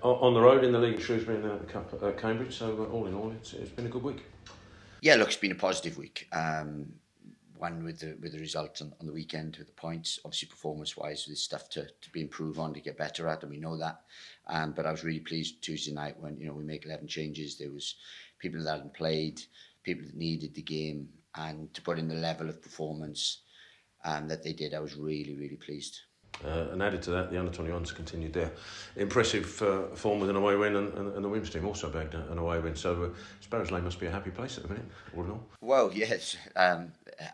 on the road in the league at Shrewsbury and the Cup at Cambridge. So all in all, it's been a good week. Yeah, look, it's been a positive week. One with the result on the weekend with the points. Obviously, performance-wise, there's stuff to be improved on, to get better at, and we know that. But I was really pleased Tuesday night when we make 11 changes. There was people that hadn't played, people that needed the game, and to put in the level of performance that they did, I was really, really pleased. And added to that, the under-21s continued their impressive form with an away win, and the women's team also bagged an away win. So Sparrows Lane must be a happy place at the minute, all in all. Well, yes.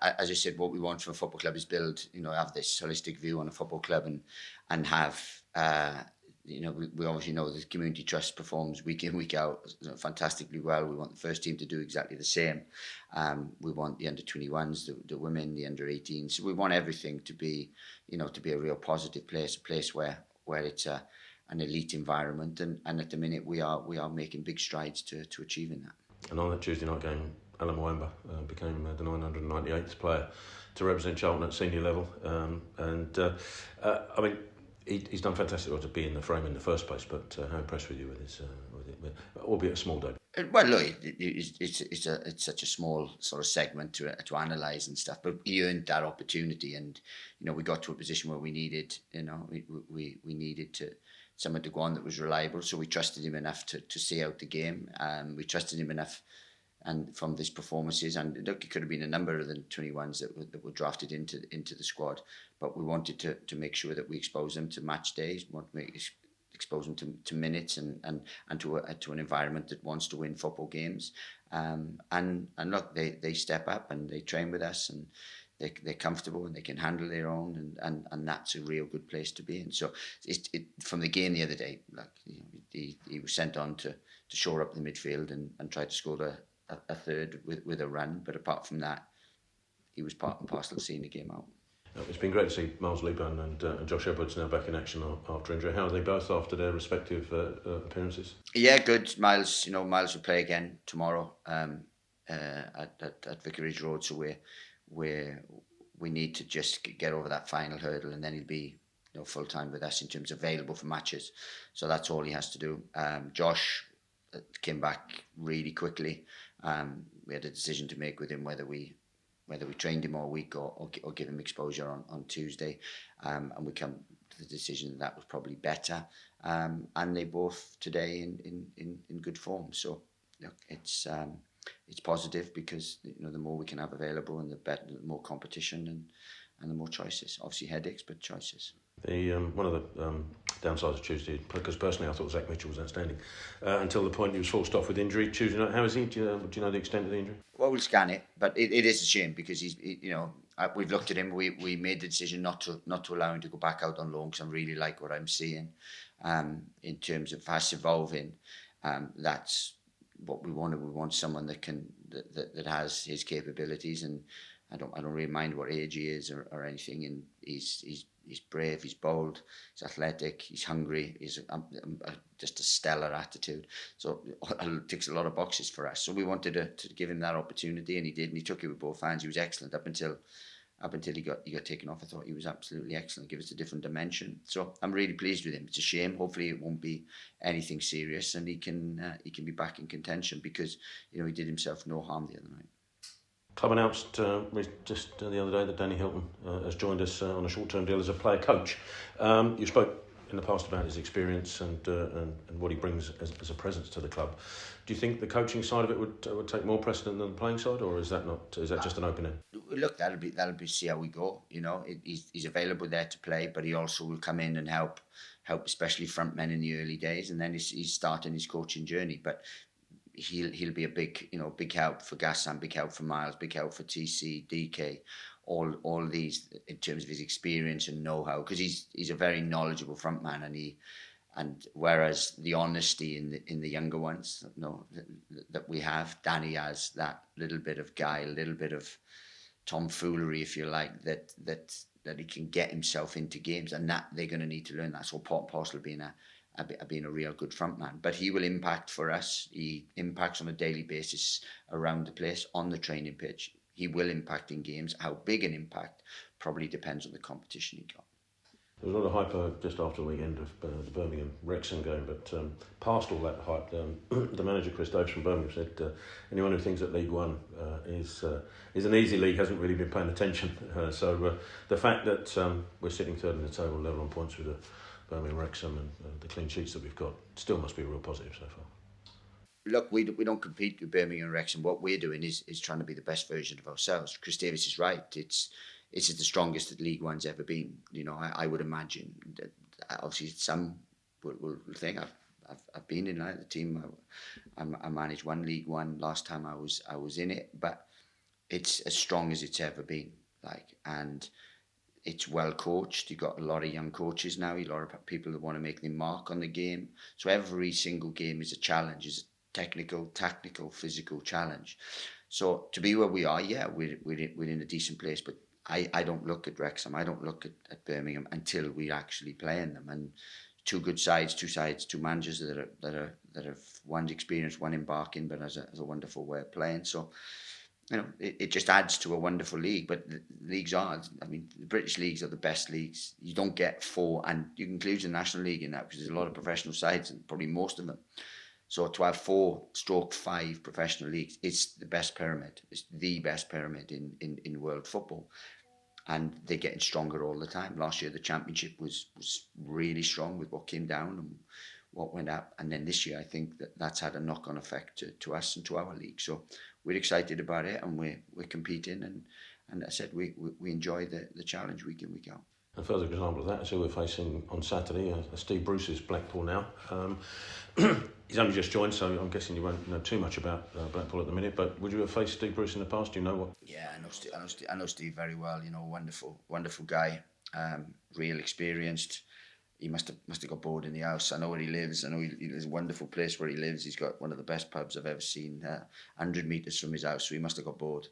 As I said, what we want from a football club is build, have this holistic view on a football club and have, we obviously know the community trust performs week in, week out fantastically well. We want the first team to do exactly the same. We want the under-21s, the women, the under-18s. So we want everything to be, to be a real positive place, a place where it's an elite environment. And at the minute, we are making big strides to achieving that. And on that Tuesday night game, ARMYYYYY became the 998th player to represent Charlton at senior level. I mean, he's done fantastic to be in the frame in the first place, but how impressed with you with his, albeit a small debut? Well, look, it's such a small sort of segment to analyse and stuff, but he earned that opportunity, and we got to a position where we needed, we needed someone to go on that was reliable, so we trusted him enough to see out the game. We trusted him enough, and from these performances, and look, it could have been a number of the 21s that were drafted into the squad, but we wanted to make sure that we expose them to match days, expose them to minutes and to an environment that wants to win football games. And look, they step up and they train with us, and they're comfortable and they can handle their own, and that's a real good place to be in. So from the game the other day, like he was sent on to shore up the midfield and try to score a third with a run, but apart from that, he was part and parcel of seeing the game out. It's been great to see Miles Leaburn and Josh Edwards now back in action after injury. How are they both after their respective appearances? Yeah, good. Miles will play again tomorrow at Vicarage Road, so we need to just get over that final hurdle, and then he'll be full time with us in terms of available for matches. So that's all he has to do. Josh came back really quickly. We had a decision to make with him whether we trained him all week or give him exposure on Tuesday, and we come to the decision that was probably better. And they both today in good form. So look, it's positive because the more we can have available, and the more competition and the more choices. Obviously headaches, but choices. One of the downsides of Tuesday, because personally I thought Zach Mitchell was outstanding until the point he was forced off with injury Tuesday night. How is he? Do you know the extent of the injury? Well, we'll scan it, but it is a shame because we've looked at him. We made the decision not to allow him to go back out on loan because I really like what I'm seeing in terms of fast evolving. That's what we wanted. We want someone that has his capabilities, and I don't really mind what age he is or anything. And he's brave, he's bold, he's athletic, he's hungry, he's just a stellar attitude. So it ticks a lot of boxes for us. So we wanted to give him that opportunity, and he did, and he took it with both hands. He was excellent up until he got taken off. I thought he was absolutely excellent, give us a different dimension. So I'm really pleased with him. It's a shame. Hopefully it won't be anything serious, and he can be back in contention because he did himself no harm the other night. Club announced just the other day that Danny Hilton has joined us on a short-term deal as a player coach. You spoke in the past about his experience and what he brings as a presence to the club. Do you think the coaching side of it would take more precedent than the playing side, or is that not? Is that just an open end? Look, that'll be see how we go. He's available there to play, but he also will come in and help especially front men in the early days, and then he's starting his coaching journey. But he'll be a big help for Gassan, big help for Miles, big help for TC, DK, all these in terms of his experience and know-how, because he's a very knowledgeable front man, and whereas the honesty in the younger ones, that we have, Danny has that little bit of guile, a little bit of tomfoolery, if you like, that he can get himself into games, and that they're going to need to learn that. So part and parcel of being a real good front man. But he will impact for us. He impacts on a daily basis around the place, on the training pitch. He will impact in games. How big an impact probably depends on the competition he got. There was a lot of hype just after the weekend of the Birmingham Wrexham game, but past all that hype, the manager Chris Davis from Birmingham said anyone who thinks that League One is an easy league hasn't really been paying attention. So the fact that we're sitting third in the table, level on points with the Birmingham Wrexham and the clean sheets that we've got still must be a real positive so far. Look, we don't compete with Birmingham and Wrexham. What we're doing is trying to be the best version of ourselves. Chris Davis is right. It's the strongest that League One's ever been. You know, I would imagine that obviously some will think I've been in the team. I managed one League One last time I was in it, but it's as strong as it's ever been. And it's well coached. You've got a lot of young coaches now. A lot of people that want to make their mark on the game. So every single game is a challenge. Is a technical, tactical, physical challenge. So to be where we are, yeah, we're in a decent place. But I don't look at Wrexham. I don't look at Birmingham until we're actually playing them. And two good sides, two managers that have one's experienced, one embarking, but has a wonderful way of playing. So, you know, it just adds to a wonderful league. But the leagues are, I mean, the British leagues are the best leagues. You don't get four, and you can include the National League in that because there's a lot of professional sides, and probably most of them. So to have 4/5 professional leagues, it's the best pyramid. It's the best pyramid in world football. And they're getting stronger all the time. Last year, the Championship was really strong with what came down and what went up. And then this year, I think that's had a knock-on effect to us and to our league. So we're excited about it, and we're competing. And as I said, we enjoy the challenge week in, week out. A further example of that is who we're facing on Saturday. Steve Bruce's Blackpool now. He's only just joined, so I'm guessing you won't know too much about Blackpool at the minute. But would you have faced Steve Bruce in the past? Do you know what? Yeah, I know Steve very well. You know, wonderful guy, real experienced. He must have got bored in the house. I know where he lives. I know there's a wonderful place where he lives. He's got one of the best pubs I've ever seen, 100 metres from his house. So he must have got bored.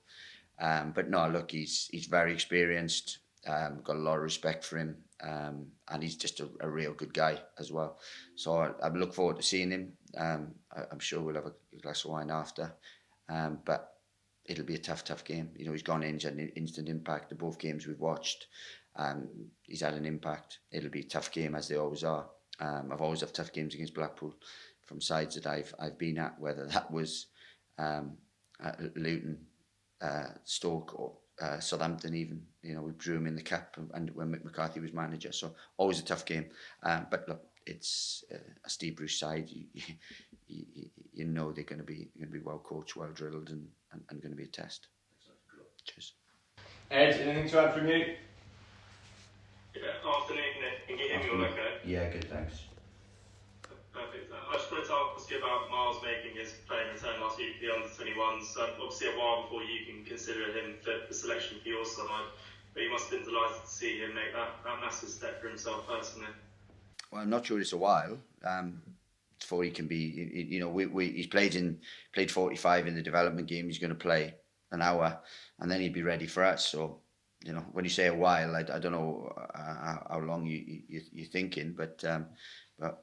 But no, look, he's very experienced. Got a lot of respect for him, and he's just a real good guy as well. So I look forward to seeing him. I'm sure we'll have a glass of wine after, but it'll be a tough game. You know, he's gone in, he's had an instant impact. The both games we've watched, he's had an impact. It'll be a tough game, as they always are. I've always had tough games against Blackpool from sides that I've been at, whether that was Luton, Stoke, or Southampton even. You know, we drew him in the cup and when Mick McCarthy was manager. So always a tough game. But look, it's a Steve Bruce side. You know they're going to be well coached, well drilled, and going to be a test. Cheers. Ed, anything to add from you? Yeah, afternoon, Nick. Can you hear me all okay? Yeah, good, thanks. Perfect. I just wanted to ask you about Miles making his playing return last week for the under-21s. Obviously a while before you can consider him for selection for your side, but you must have been delighted to see him make that massive step for himself personally. Well, I'm not sure it's a while before he can be. You know, he's played 45 in the development game. He's going to play an hour, and then he'd be ready for us. So, you know, when you say a while, I don't know how long you're thinking, but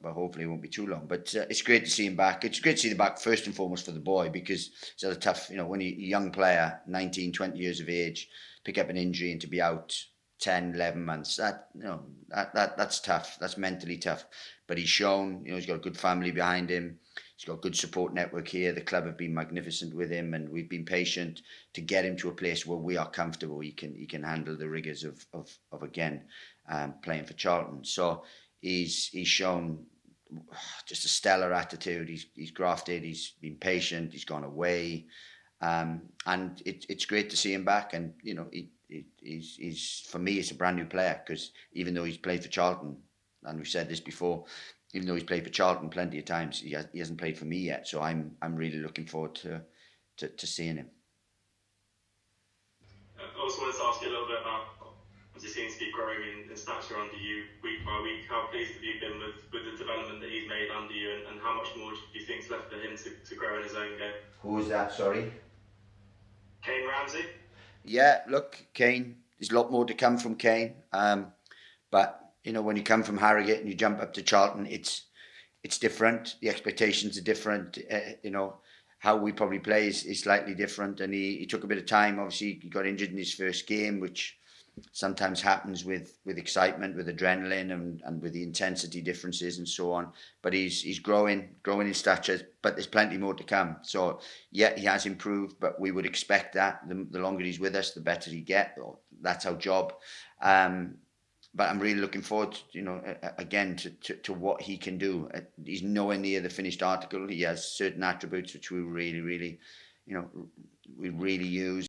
hopefully it won't be too long. But it's great to see him back. It's great to see him back first and foremost for the boy, because it's a tough, you know, when you're a young player, 19, 20 years of age, pick up an injury and to be out 10, 11 months, that's tough. That's mentally tough. But he's shown, you know, he's got a good family behind him. He's got a good support network here. The club have been magnificent with him, and we've been patient to get him to a place where we are comfortable. He can handle the rigours of again playing for Charlton. So he's shown just a stellar attitude. He's grafted. He's been patient. He's gone away, and it's great to see him back. And you know, he's for me, it's a brand new player, because even though he's played for Charlton, and we've said this before, even though he's played for Charlton plenty of times, he hasn't played for me yet. So I'm really looking forward to seeing him. I also wanted to ask you a little bit about, as he seems to be growing in stature under you week by week, how pleased have you been with the development that he's made under you, and how much more do you think is left for him to grow in his own game? Who was that, sorry? Kane Ramsey? Yeah, look, Kane, there's a lot more to come from Kane. But, you know, when you come from Harrogate and you jump up to Charlton, it's different. The expectations are different. You know, how we probably play is slightly different. And he took a bit of time. Obviously, he got injured in his first game, which sometimes happens with excitement, with adrenaline, and with the intensity differences and so on. But he's growing in stature, but there's plenty more to come. So yeah, he has improved, but we would expect that. The longer he's with us, the better he get. That's our job. But I'm really looking forward, again, to what he can do. He's nowhere near the finished article. He has certain attributes which we really, really, we really use.